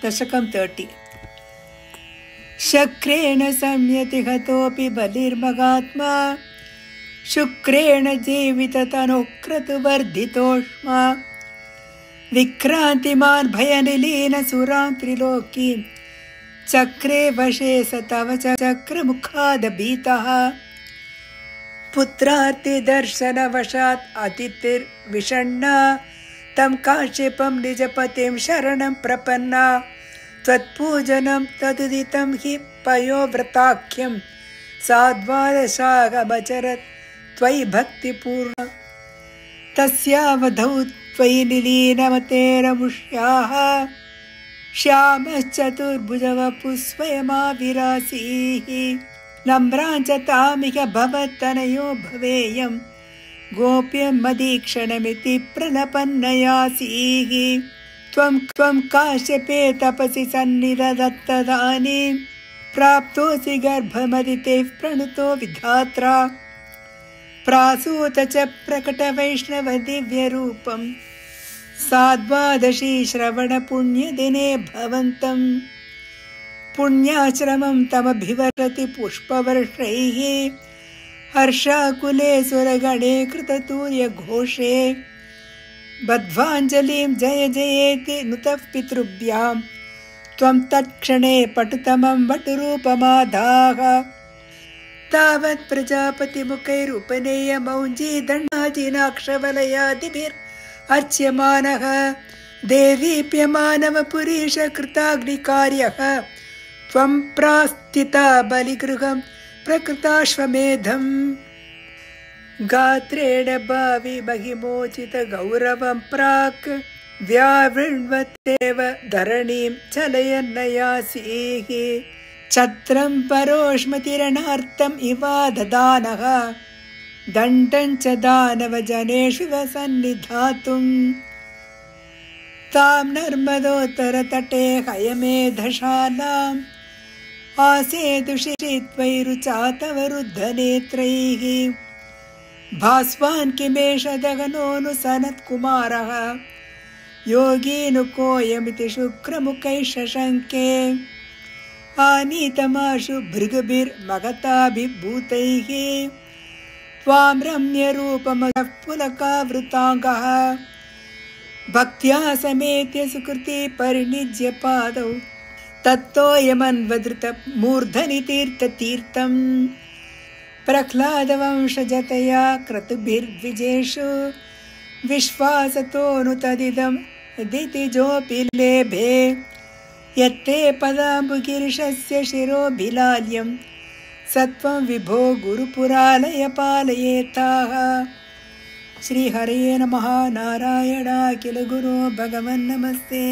दशकं 30 शक्रेण संयति हतोऽपि बलिर्मगात्मा शुक्रेण जीविततनुक्रतुवर्धितोष्मा विक्रान्तिमान् भयनिलीन सुरां त्रिलोकीं चक्रे वशे स तव चक्रमुखादभीतः पुत्रार्तिदर्शनवशात् अतिथिर्विषण्णा तं काश्यपं निजपतिं शरणं प्रपन्ना त्वत्पूजनं तदुदितं हि पयोव्रताख्यं साद्वादशागमचरत् त्वयि भक्तिपूर्ण तस्यावधौ त्वयि निलीनमतेरमुष्याः श्यामश्चतुर्भुजवपुः स्वयमाविरासीः नम्रां च तामिह भवत्तनयो भवेयं गोप्यं मदीक्षणमिति प्रणपन्नयासीः त्वं काश्यपे तपसि सन्निधत्तदानीं प्राप्तोऽसि गर्भमदितेः प्रणुतो विधात्रा प्रासूत च प्रकटवैष्णवदिव्यरूपं साद्वादशी श्रवणपुण्यदिने भवन्तं पुण्याश्रमं तमभिवर्षति पुष्पवर्षैः हर्षाकुले सुरगणे कृततूर्यघोषे बद्ध्वाञ्जलिं जय जयेति नुतः पितृभ्यां त्वं तत्क्षणे पटुतमं वटुरूपमादाः तावत् प्रजापतिमुखैरुपनेयमौञ्जीदण्डाजिनाक्षवलयादिभिर् देवीप्यमानवपुरीश कृताग्निकार्यः त्वं प्रास्थिता बलिगृहं प्रकृताश्वमेधम् गात्रेण भावि महिमोचित गौरवं प्राक् व्यावृण्वत्येव धरणीं चलयन्नयासीः छत्रं परोष्मतिरणार्थम् इवा ददानः दण्डं च दानवजनेषु सन्निधातुं तां नर्मदोत्तरतटे हयमेधशालाम् आसेदुषि त्वैरुचातवरुद्धनेत्रैः भास्वान् किमेष दगनोऽनु सनत्कुमारः योगीनुकोऽयमिति शुक्रमुखैः शशङ्के आनीतमाशु भृगभिर्मगताभिभूतैः त्वां रम्यरूपमतः पुलकावृताङ्गः भक्त्या समेत्य सुकृति परिनिज्य पादौ तत्तोऽयमन्वदृत मूर्धनि तीर्थतीर्थम् प्रह्लादवंशजतया क्रतुभिर्द्विजेषु विश्वासतोऽनु तदिदं दितिजोऽपि लेभे यत्ते पदाम्बुगिरिशस्य शिरोभिलाल्यं सत्वं विभो गुरुपुरालय पालयेताः श्रीहरये नमः नारायणाखिल गुरो भगवन् नमस्ते।